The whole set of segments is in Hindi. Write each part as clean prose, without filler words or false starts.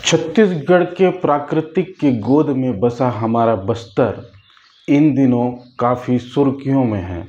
छत्तीसगढ़ के प्राकृतिक की गोद में बसा हमारा बस्तर इन दिनों काफ़ी सुर्खियों में है।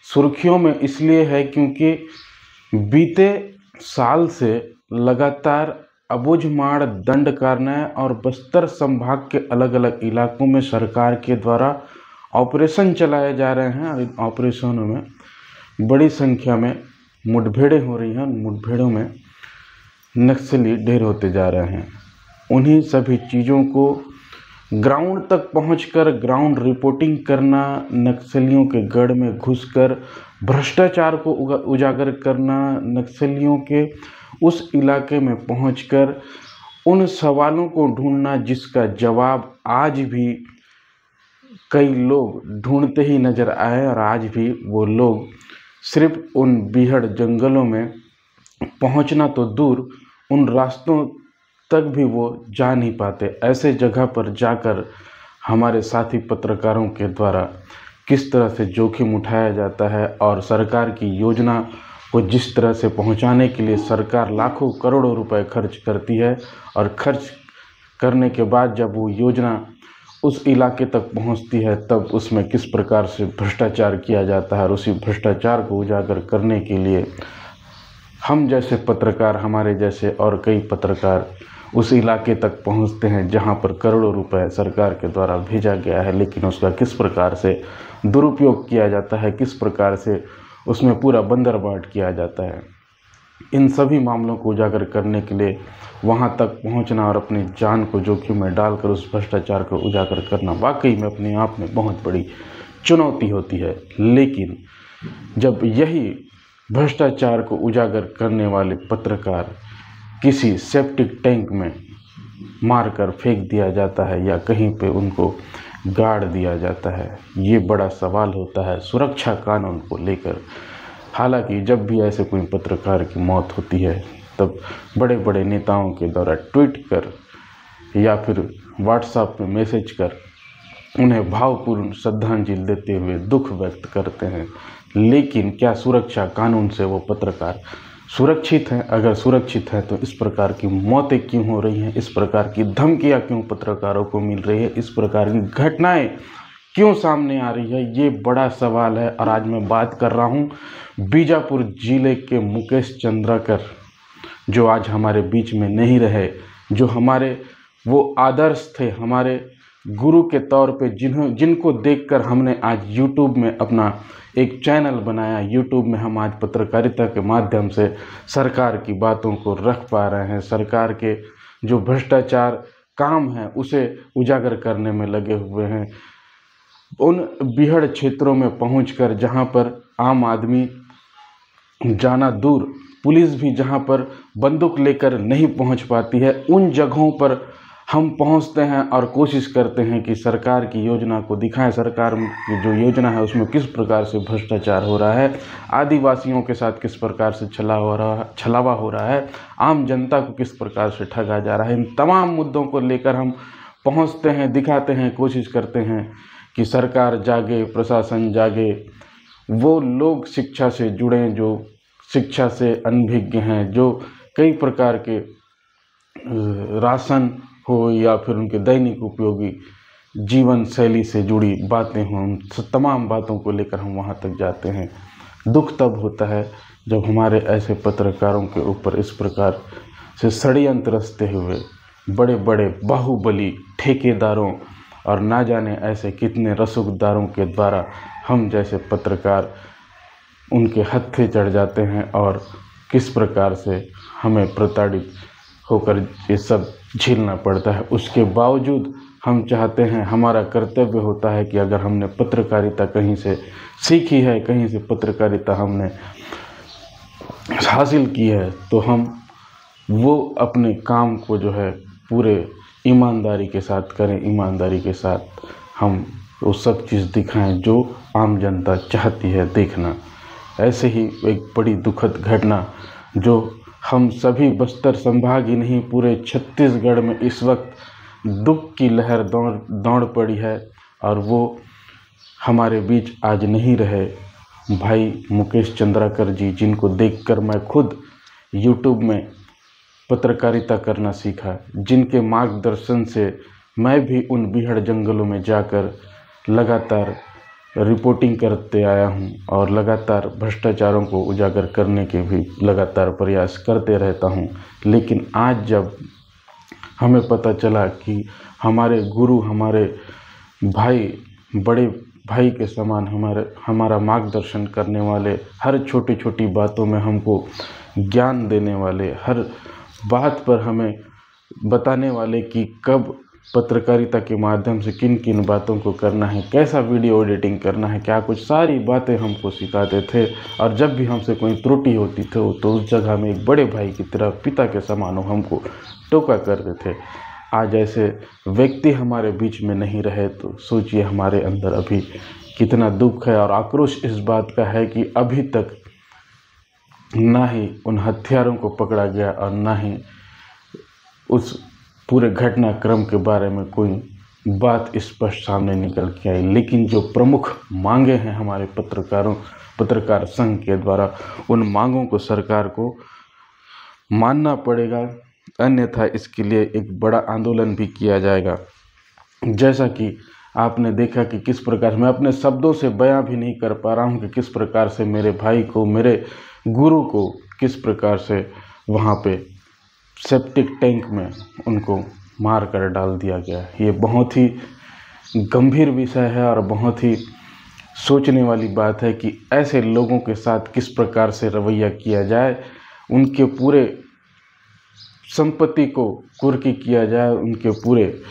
सुर्खियों में इसलिए है क्योंकि बीते साल से लगातार अबूझमाड़ दंडकारण्य और बस्तर संभाग के अलग अलग इलाकों में सरकार के द्वारा ऑपरेशन चलाए जा रहे हैं और इन ऑपरेशनों में बड़ी संख्या में मुठभेड़ें हो रही हैं। मुठभेड़ों में नक्सली ढेर होते जा रहे हैं। उन्हीं सभी चीज़ों को ग्राउंड तक पहुंचकर ग्राउंड रिपोर्टिंग करना, नक्सलियों के गढ़ में घुसकर भ्रष्टाचार को उजागर करना, नक्सलियों के उस इलाके में पहुंचकर उन सवालों को ढूंढना जिसका जवाब आज भी कई लोग ढूंढते ही नज़र आए और आज भी वो लोग सिर्फ उन बीहड़ जंगलों में पहुंचना तो दूर उन रास्तों तक भी वो जा नहीं पाते। ऐसे जगह पर जाकर हमारे साथी पत्रकारों के द्वारा किस तरह से जोखिम उठाया जाता है और सरकार की योजना को जिस तरह से पहुंचाने के लिए सरकार लाखों करोड़ों रुपए खर्च करती है और खर्च करने के बाद जब वो योजना उस इलाके तक पहुंचती है तब उसमें किस प्रकार से भ्रष्टाचार किया जाता है और उसी भ्रष्टाचार को उजागर करने के लिए हम जैसे पत्रकार, हमारे जैसे और कई पत्रकार उस इलाके तक पहुंचते हैं जहां पर करोड़ों रुपए सरकार के द्वारा भेजा गया है, लेकिन उसका किस प्रकार से दुरुपयोग किया जाता है, किस प्रकार से उसमें पूरा बंदरबाट किया जाता है। इन सभी मामलों को उजागर करने के लिए वहां तक पहुंचना और अपनी जान को जोखिम में डालकर उस भ्रष्टाचार को उजागर करना वाकई में अपने आप में बहुत बड़ी चुनौती होती है। लेकिन जब यही भ्रष्टाचार को उजागर करने वाले पत्रकार किसी सेप्टिक टैंक में मारकर फेंक दिया जाता है या कहीं पे उनको गाड़ दिया जाता है, ये बड़ा सवाल होता है सुरक्षा कानून को लेकर। हालांकि जब भी ऐसे कोई पत्रकार की मौत होती है तब बड़े बड़े नेताओं के द्वारा ट्वीट कर या फिर व्हाट्सएप पे मैसेज कर उन्हें भावपूर्ण श्रद्धांजलि देते हुए दुख व्यक्त करते हैं। लेकिन क्या सुरक्षा कानून से वो पत्रकार सुरक्षित हैं? अगर सुरक्षित है तो इस प्रकार की मौतें क्यों हो रही हैं? इस प्रकार की धमकियां क्यों पत्रकारों को मिल रही है? इस प्रकार की घटनाएं क्यों सामने आ रही है? ये बड़ा सवाल है। और आज मैं बात कर रहा हूं बीजापुर जिले के मुकेश चंद्राकर, जो आज हमारे बीच में नहीं रहे, जो हमारे वो आदर्श थे, हमारे गुरु के तौर पे जिनको देखकर हमने आज यूट्यूब में अपना एक चैनल बनाया। यूट्यूब में हम आज पत्रकारिता के माध्यम से सरकार की बातों को रख पा रहे हैं, सरकार के जो भ्रष्टाचार काम है उसे उजागर करने में लगे हुए हैं। उन बीहड़ क्षेत्रों में पहुंचकर जहां पर आम आदमी जाना दूर, पुलिस भी जहां पर बंदूक लेकर नहीं पहुंच पाती है, उन जगहों पर हम पहुंचते हैं और कोशिश करते हैं कि सरकार की योजना को दिखाएं। सरकार की जो योजना है उसमें किस प्रकार से भ्रष्टाचार हो रहा है, आदिवासियों के साथ किस प्रकार से छलावा हो रहा है, आम जनता को किस प्रकार से ठगा जा रहा है। इन तमाम मुद्दों को लेकर हम पहुंचते हैं, दिखाते हैं, कोशिश करते हैं कि सरकार जागे, प्रशासन जागे, वो लोग शिक्षा से जुड़ें जो शिक्षा से अनभिज्ञ हैं, जो कई प्रकार के राशन हो या फिर उनके दैनिक उपयोगी जीवन शैली से जुड़ी बातें हों, उन तमाम बातों को लेकर हम वहां तक जाते हैं। दुख तब होता है जब हमारे ऐसे पत्रकारों के ऊपर इस प्रकार से षड्यंत्र रचते हुए बड़े बड़े बाहुबली ठेकेदारों और ना जाने ऐसे कितने रसूखदारों के द्वारा हम जैसे पत्रकार उनके हत्थे चढ़ जाते हैं और किस प्रकार से हमें प्रताड़ित होकर ये सब झेलना पड़ता है। उसके बावजूद हम चाहते हैं, हमारा कर्तव्य होता है कि अगर हमने पत्रकारिता कहीं से सीखी है, कहीं से पत्रकारिता हमने हासिल की है, तो हम वो अपने काम को जो है पूरे ईमानदारी के साथ करें, ईमानदारी के साथ हम वो सब चीज़ दिखाएं जो आम जनता चाहती है देखना। ऐसे ही एक बड़ी दुखद घटना जो हम सभी बस्तर संभाग ही नहीं पूरे छत्तीसगढ़ में इस वक्त दुख की लहर दौड़ पड़ी है और वो हमारे बीच आज नहीं रहे भाई मुकेश चंद्राकर जी, जिनको देखकर मैं खुद यूट्यूब में पत्रकारिता करना सीखा, जिनके मार्गदर्शन से मैं भी उन बीहड़ जंगलों में जाकर लगातार रिपोर्टिंग करते आया हूं और लगातार भ्रष्टाचारों को उजागर करने के भी लगातार प्रयास करते रहता हूं। लेकिन आज जब हमें पता चला कि हमारे गुरु, हमारे भाई, बड़े भाई के समान हमारा मार्गदर्शन करने वाले, हर छोटी छोटी बातों में हमको ज्ञान देने वाले, हर बात पर हमें बताने वाले कि कब पत्रकारिता के माध्यम से किन किन बातों को करना है, कैसा वीडियो एडिटिंग करना है, क्या कुछ सारी बातें हमको सिखाते थे। और जब भी हमसे कोई त्रुटि होती थी तो उस जगह में एक बड़े भाई की तरह, पिता के समान हमको टोका करते थे। आज ऐसे व्यक्ति हमारे बीच में नहीं रहे तो सोचिए हमारे अंदर अभी कितना दुख है और आक्रोश इस बात का है कि अभी तक ना ही उन हत्यारों को पकड़ा गया और ना ही उस पूरे घटनाक्रम के बारे में कोई बात स्पष्ट सामने निकल के आई। लेकिन जो प्रमुख मांगे हैं हमारे पत्रकार संघ के द्वारा, उन मांगों को सरकार को मानना पड़ेगा, अन्यथा इसके लिए एक बड़ा आंदोलन भी किया जाएगा। जैसा कि आपने देखा कि किस प्रकार, मैं अपने शब्दों से बयां भी नहीं कर पा रहा हूं कि किस प्रकार से मेरे भाई को, मेरे गुरु को किस प्रकार से वहां पे सेप्टिक टैंक में उनको मार कर डाल दिया गया। ये बहुत ही गंभीर विषय है और बहुत ही सोचने वाली बात है कि ऐसे लोगों के साथ किस प्रकार से रवैया किया जाए, उनके पूरे संपत्ति को कुर्की किया जाए, उनके पूरे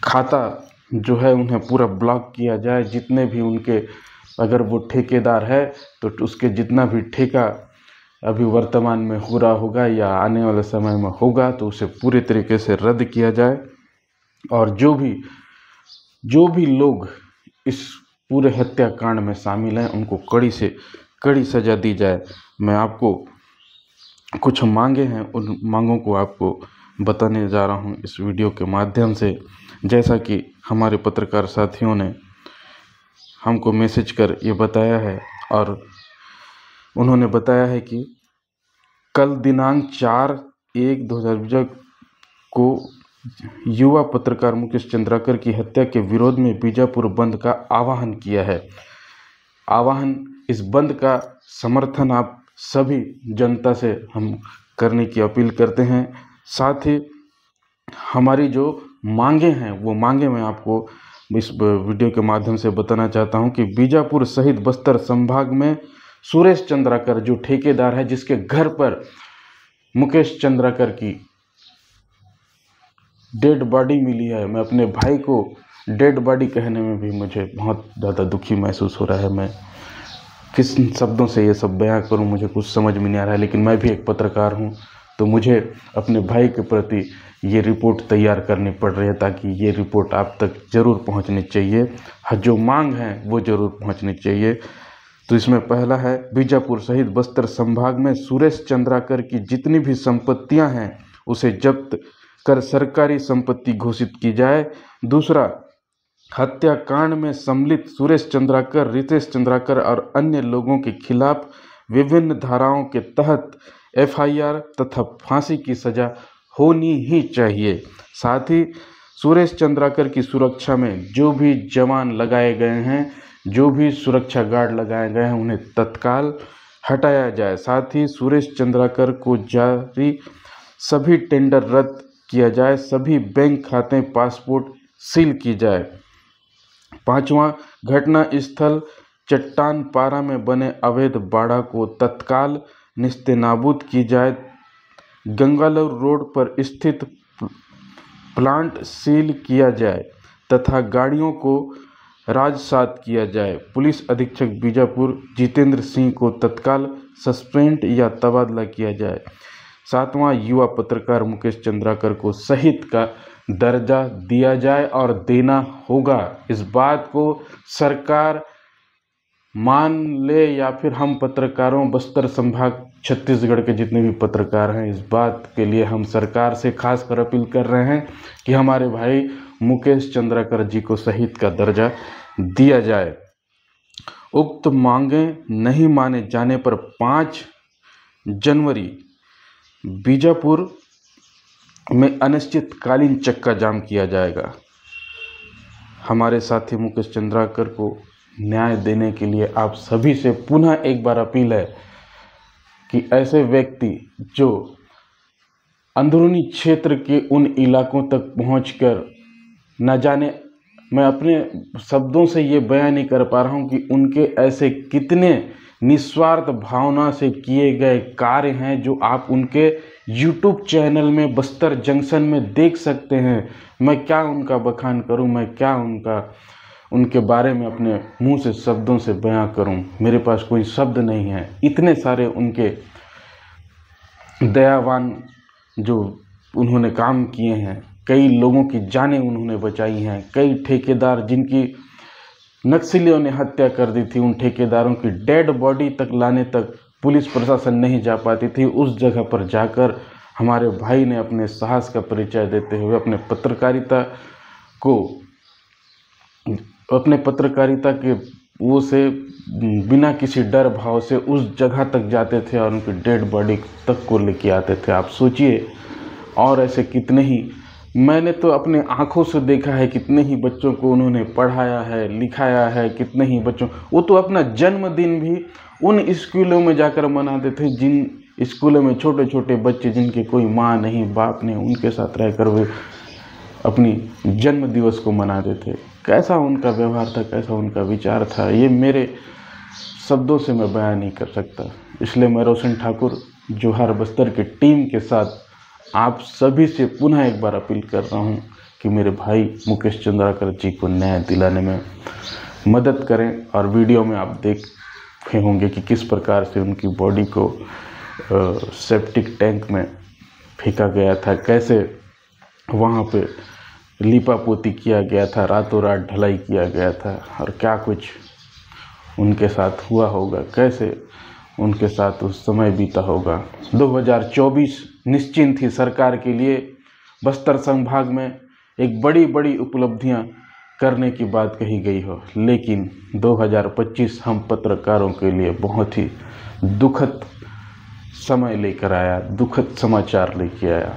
खाता जो है उन्हें पूरा ब्लॉक किया जाए। जितने भी उनके, अगर वो ठेकेदार है तो उसके जितना भी ठेका अभी वर्तमान में हो रहा होगा या आने वाले समय में होगा तो उसे पूरे तरीके से रद्द किया जाए। और जो भी लोग इस पूरे हत्याकांड में शामिल हैं उनको कड़ी से कड़ी सज़ा दी जाए। मैं आपको कुछ मांगे हैं, उन मांगों को आपको बताने जा रहा हूं इस वीडियो के माध्यम से। जैसा कि हमारे पत्रकार साथियों ने हमको मैसेज कर ये बताया है और उन्होंने बताया है कि कल दिनांक 4/1/2020 को युवा पत्रकार मुकेश चंद्राकर की हत्या के विरोध में बीजापुर बंद का आह्वान किया है। इस बंद का समर्थन आप सभी जनता से हम करने की अपील करते हैं। साथ ही हमारी जो मांगे हैं वो मांगे मैं आपको इस वीडियो के माध्यम से बताना चाहता हूं कि बीजापुर सहित बस्तर संभाग में सुरेश चंद्राकर जो ठेकेदार है, जिसके घर पर मुकेश चंद्राकर की डेड बॉडी मिली है, मैं अपने भाई को डेड बॉडी कहने में भी मुझे बहुत ज़्यादा दुखी महसूस हो रहा है। मैं किस शब्दों से ये सब बयां करूं, मुझे कुछ समझ में नहीं आ रहा है। लेकिन मैं भी एक पत्रकार हूं तो मुझे अपने भाई के प्रति ये रिपोर्ट तैयार करनी पड़ रही है ताकि ये रिपोर्ट आप तक ज़रूर पहुंचनी चाहिए। जो मांग है वो ज़रूर पहुंचनी चाहिए। तो इसमें पहला है, बीजापुर सहित बस्तर संभाग में सुरेश चंद्राकर की जितनी भी संपत्तियां हैं उसे जब्त कर सरकारी संपत्ति घोषित की जाए। दूसरा, हत्याकांड में सम्मिलित सुरेश चंद्राकर, रितेश चंद्राकर और अन्य लोगों के खिलाफ विभिन्न धाराओं के तहत FIR तथा फांसी की सजा होनी ही चाहिए। साथ ही सुरेश चंद्राकर की सुरक्षा में जो भी जवान लगाए गए हैं, जो भी सुरक्षा गार्ड लगाए गए हैं, उन्हें तत्काल हटाया जाए। साथ ही सुरेश चंद्राकर को जारी सभी टेंडर रद्द किया जाए, सभी बैंक खाते, पासपोर्ट सील की जाए। पांचवा, घटना स्थल चट्टान पारा में बने अवैध बाड़ा को तत्काल निस्तेनाबूद की जाए। गंगालूर रोड पर स्थित प्लांट सील किया जाए तथा गाड़ियों को राजसात किया जाए। पुलिस अधीक्षक बीजापुर जितेंद्र सिंह को तत्काल सस्पेंड या तबादला किया जाए। सातवां, युवा पत्रकार मुकेश चंद्राकर को शहीद का दर्जा दिया जाए और देना होगा। इस बात को सरकार मान ले या फिर हम पत्रकारों, बस्तर संभाग छत्तीसगढ़ के जितने भी पत्रकार हैं, इस बात के लिए हम सरकार से खासकर अपील कर रहे हैं कि हमारे भाई मुकेश चंद्राकर जी को शहीद का दर्जा दिया जाए। उक्त मांगे नहीं माने जाने पर 5 जनवरी बीजापुर में अनिश्चितकालीन चक्का जाम किया जाएगा। हमारे साथी मुकेश चंद्राकर को न्याय देने के लिए आप सभी से पुनः एक बार अपील है कि ऐसे व्यक्ति जो अंदरूनी क्षेत्र के उन इलाकों तक पहुंचकर न जाने, मैं अपने शब्दों से ये बयान नहीं कर पा रहा हूं कि उनके ऐसे कितने निस्वार्थ भावना से किए गए कार्य हैं जो आप उनके YouTube चैनल में बस्तर जंक्शन में देख सकते हैं। मैं क्या उनका बखान करूं, मैं क्या उनके बारे में अपने मुंह से शब्दों से बयां करूं, मेरे पास कोई शब्द नहीं है। इतने सारे उनके दयावान जो उन्होंने काम किए हैं, कई लोगों की जानें उन्होंने बचाई हैं, कई ठेकेदार जिनकी नक्सलियों ने हत्या कर दी थी, उन ठेकेदारों की डेड बॉडी तक लाने तक पुलिस प्रशासन नहीं जा पाती थी। उस जगह पर जाकर हमारे भाई ने अपने साहस का परिचय देते हुए अपने पत्रकारिता के वो से बिना किसी डर भाव से उस जगह तक जाते थे और उनकी डेड बॉडी तक को लेके आते थे। आप सोचिए, और ऐसे कितने ही, मैंने तो अपने आंखों से देखा है कितने ही बच्चों को उन्होंने पढ़ाया है, लिखाया है, कितने ही बच्चों, वो तो अपना जन्मदिन भी उन स्कूलों में जाकर मनाते थे जिन स्कूलों में छोटे छोटे बच्चे जिनके कोई माँ नहीं बाप नहीं, उनके साथ रहकर वे अपनी जन्म दिवस को मनाते थे। कैसा उनका व्यवहार था, कैसा उनका विचार था, ये मेरे शब्दों से मैं बयान नहीं कर सकता। इसलिए मैं रोशन ठाकुर जोहार बस्तर की टीम के साथ आप सभी से पुनः एक बार अपील कर रहा हूं कि मेरे भाई मुकेश चंद्राकर जी को न्याय दिलाने में मदद करें। और वीडियो में आप देखे होंगे कि किस प्रकार से उनकी बॉडी को सेप्टिक टैंक में फेंका गया था, कैसे वहां पे लीपापोती किया गया था, रातों रात ढलाई किया गया था, और क्या कुछ उनके साथ हुआ होगा, कैसे उनके साथ उस समय बीता होगा। 2024 निश्चिंत ही सरकार के लिए बस्तर संभाग में एक बड़ी बड़ी उपलब्धियां करने की बात कही गई हो, लेकिन 2025 हम पत्रकारों के लिए बहुत ही दुखद समय लेकर आया, दुखद समाचार लेके आया,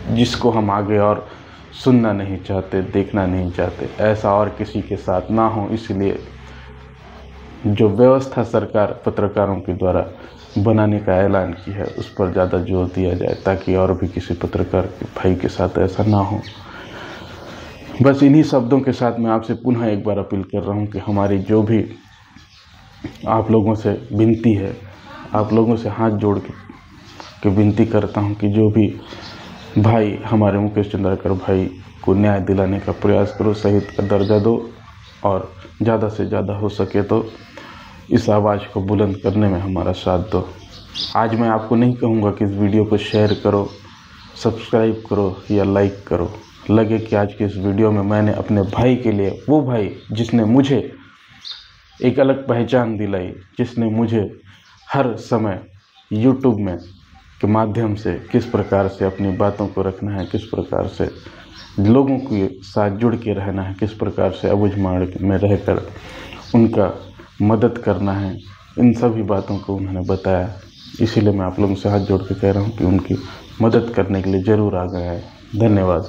जिसको हम आगे और सुनना नहीं चाहते, देखना नहीं चाहते। ऐसा और किसी के साथ ना हो, इसलिए जो व्यवस्था सरकार पत्रकारों के द्वारा बनाने का ऐलान की है उस पर ज़्यादा जोर दिया जाए, ताकि और भी किसी पत्रकार के भाई के साथ ऐसा ना हो। बस इन्हीं शब्दों के साथ मैं आपसे पुनः एक बार अपील कर रहा हूं कि हमारी जो भी आप लोगों से विनती है, आप लोगों से हाथ जोड़ के विनती करता हूं कि जो भी भाई हमारे मुकेश चंद्राकर भाई को न्याय दिलाने का प्रयास करो, शहीद का दर्जा दो, और ज़्यादा से ज़्यादा हो सके तो इस आवाज़ को बुलंद करने में हमारा साथ दो। आज मैं आपको नहीं कहूँगा कि इस वीडियो को शेयर करो, सब्सक्राइब करो या लाइक करो। लगे कि आज के इस वीडियो में मैंने अपने भाई के लिए, वो भाई जिसने मुझे एक अलग पहचान दिलाई, जिसने मुझे हर समय YouTube में के माध्यम से किस प्रकार से अपनी बातों को रखना है, किस प्रकार से लोगों के साथ जुड़ के रहना है, किस प्रकार से अबुझमाड़ में रहकर उनका मदद करना है, इन सभी बातों को उन्होंने बताया। इसीलिए मैं आप लोगों से हाथ जोड़ के कह रहा हूँ कि उनकी मदद करने के लिए ज़रूर आ गया है। धन्यवाद।